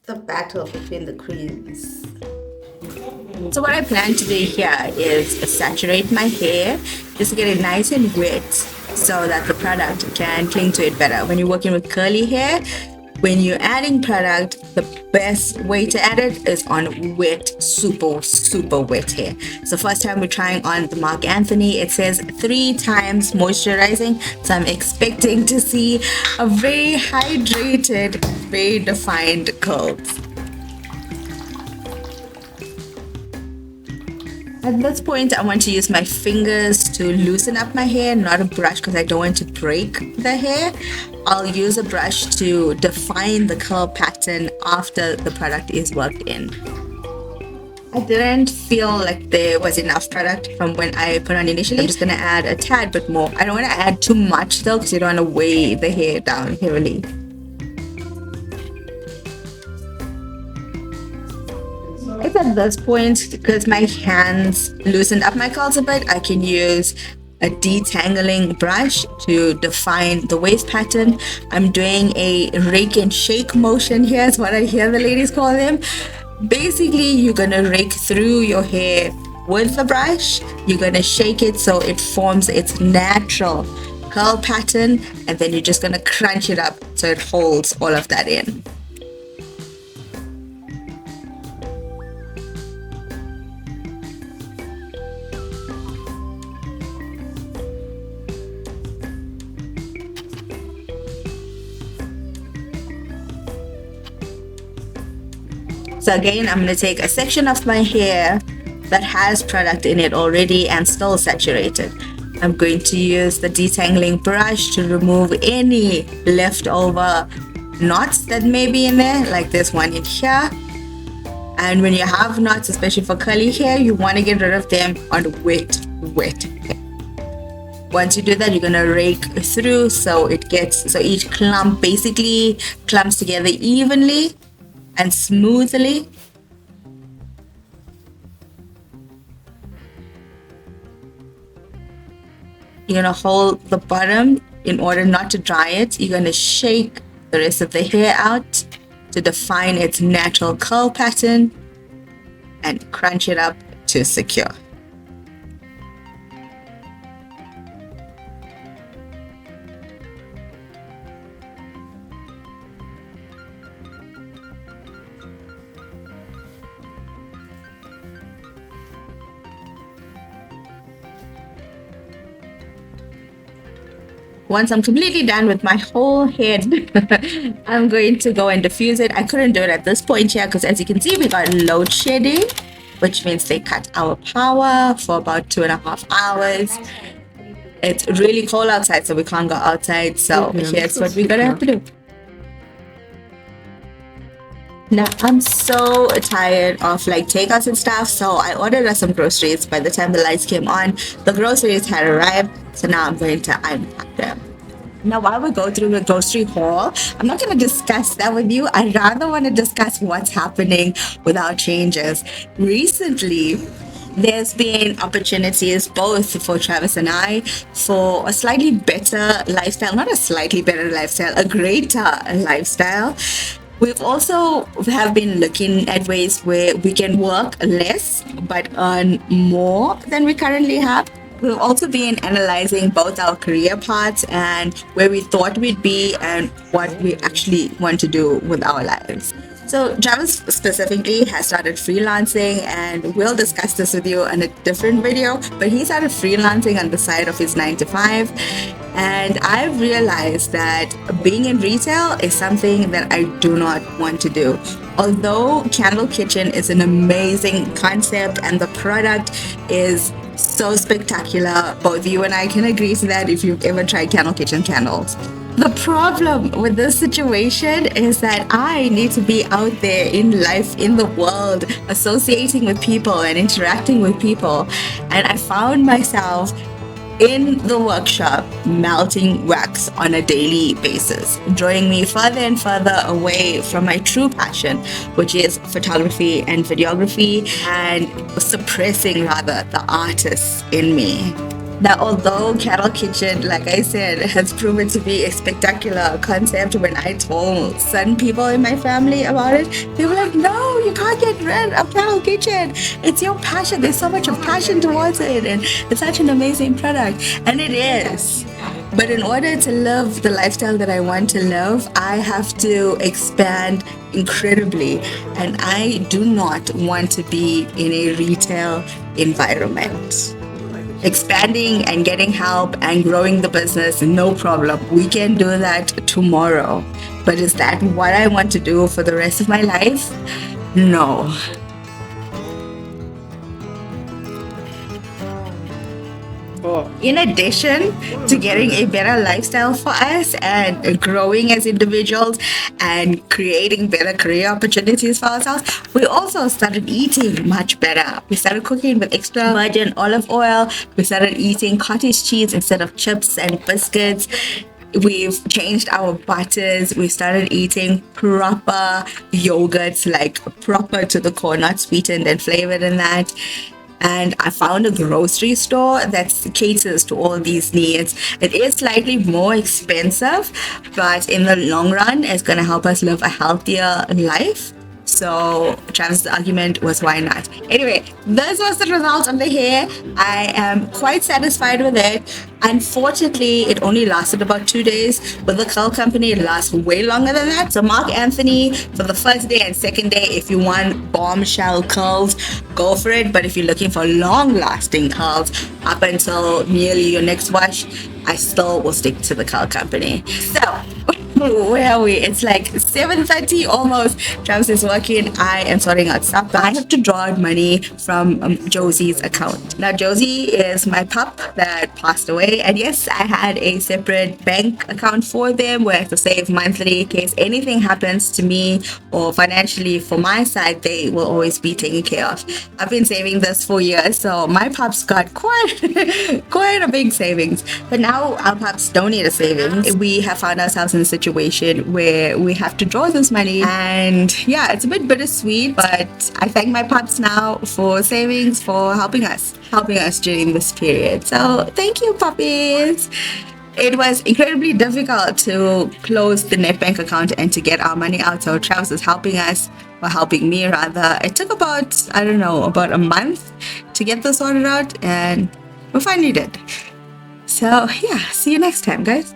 The battle between the queens. So what I plan to do here is saturate my hair just to get it nice and wet so that the product can cling to it better. When you're working with curly hair, when you're adding product, the best way to add it is on wet, super wet hair. So first time we're trying on the Marc Anthony, it says 3 times moisturizing. So I'm expecting to see a very hydrated, very defined curls. At this point, I want to use my fingers to loosen up my hair, not a brush because I don't want to break the hair. I'll use a brush to define the curl pattern after the product is worked in. I didn't feel like there was enough product from when I put on initially. I'm just going to add a tad bit more. I don't want to add too much though because you don't want to weigh the hair down heavily. It's at this point, because my hands loosened up my curls a bit, I can use a detangling brush to define the wave pattern. I'm doing a rake and shake motion here, is what I hear the ladies call them. Basically, you're gonna rake through your hair with the brush. You're gonna shake it so it forms its natural curl pattern, and then you're just gonna crunch it up so it holds all of that in. So again, I'm going to take a section of my hair that has product in it already and still saturated. I'm going to use the detangling brush to remove any leftover knots that may be in there, like this one in here. And when you have knots, especially for curly hair, you want to get rid of them on wet hair. Once you do that, you're going to rake through so each clump basically clumps together evenly and smoothly. You're going to hold the bottom in order not to dry it. You're going to shake the rest of the hair out to define its natural curl pattern and crunch it up to secure. Once I'm completely done with my whole head, I'm going to go and diffuse it. I couldn't do it at this point here because, as you can see, we got load shedding, which means they cut our power for about 2.5 hours. It's really cold outside, so we can't go outside. So here's what we're gonna have to do. Now, I'm so tired of takeouts and stuff, so I ordered us some groceries. By the time the lights came on, the groceries had arrived, so now I'm going to unpack them. Now, while we go through the grocery haul, I'm not going to discuss that with you. I rather want to discuss what's happening with our changes. Recently, there's been opportunities both for Travis and I for a slightly better lifestyle, not a slightly better lifestyle, a greater lifestyle. We've also have been looking at ways where we can work less but earn more than we currently have. We've also been analyzing both our career paths and where we thought we'd be and what we actually want to do with our lives. So Travis specifically has started freelancing, and we'll discuss this with you in a different video, but he started freelancing on the side of his 9 to 5. And I've realized that being in retail is something that I do not want to do. Although Candle Kitchen is an amazing concept and the product is so spectacular, both you and I can agree to that if you've ever tried Candle Kitchen candles. The problem with this situation is that I need to be out there in life, in the world, associating with people and interacting with people. And I found myself in the workshop melting wax on a daily basis, drawing me further and further away from my true passion, which is photography and videography, and suppressing rather the artist in me. Now, although Cattle Kitchen, like I said, has proven to be a spectacular concept, when I told some people in my family about it, they were like, no, you can't get rid of Cattle Kitchen. It's your passion. There's so much of passion towards it, and it's such an amazing product. And it is. But in order to live the lifestyle that I want to live, I have to expand incredibly. And I do not want to be in a retail environment. Expanding and getting help and growing the business, no problem. We can do that tomorrow. But is that what I want to do for the rest of my life? No. In addition to getting a better lifestyle for us and growing as individuals and creating better career opportunities for ourselves, we also started eating much better. We started cooking with extra virgin olive oil. We started eating cottage cheese instead of chips and biscuits. We've changed our butters. We started eating proper yogurts, like proper to the core, not sweetened and flavored in that. And I found a grocery store that caters to all these needs. It is slightly more expensive, but in the long run, it's going to help us live a healthier life. So Travis's argument was, why not? Anyway, this was the result of the hair. I am quite satisfied with it. Unfortunately, it only lasted about 2 days. With the curl company, it lasts way longer than that. So Marc Anthony, for the first day and second day, if you want bombshell curls, go for it. But if you're looking for long-lasting curls up until nearly your next wash, I still will stick to the curl company. So where are we? It's like 7:30 almost. Travis is working. I am sorting out stuff. I have to draw out money from Josie's account. Now, Josie is my pup that passed away. And yes, I had a separate bank account for them where I have to save monthly in case anything happens to me or financially for my side, they will always be taken care of. I've been saving this for years, so my pups got quite a big savings. But now our pups don't need a savings. We have found ourselves in a situation where we have to draw this money, and yeah, it's a bit bittersweet, but I thank my pups now for savings, for helping us during this period. So thank you, puppies. It was incredibly difficult to close the net bank account and to get our money out, so Travis is helping us, or helping me rather. It took about a month to get this sorted out, and we finally did. So yeah, see you next time, guys.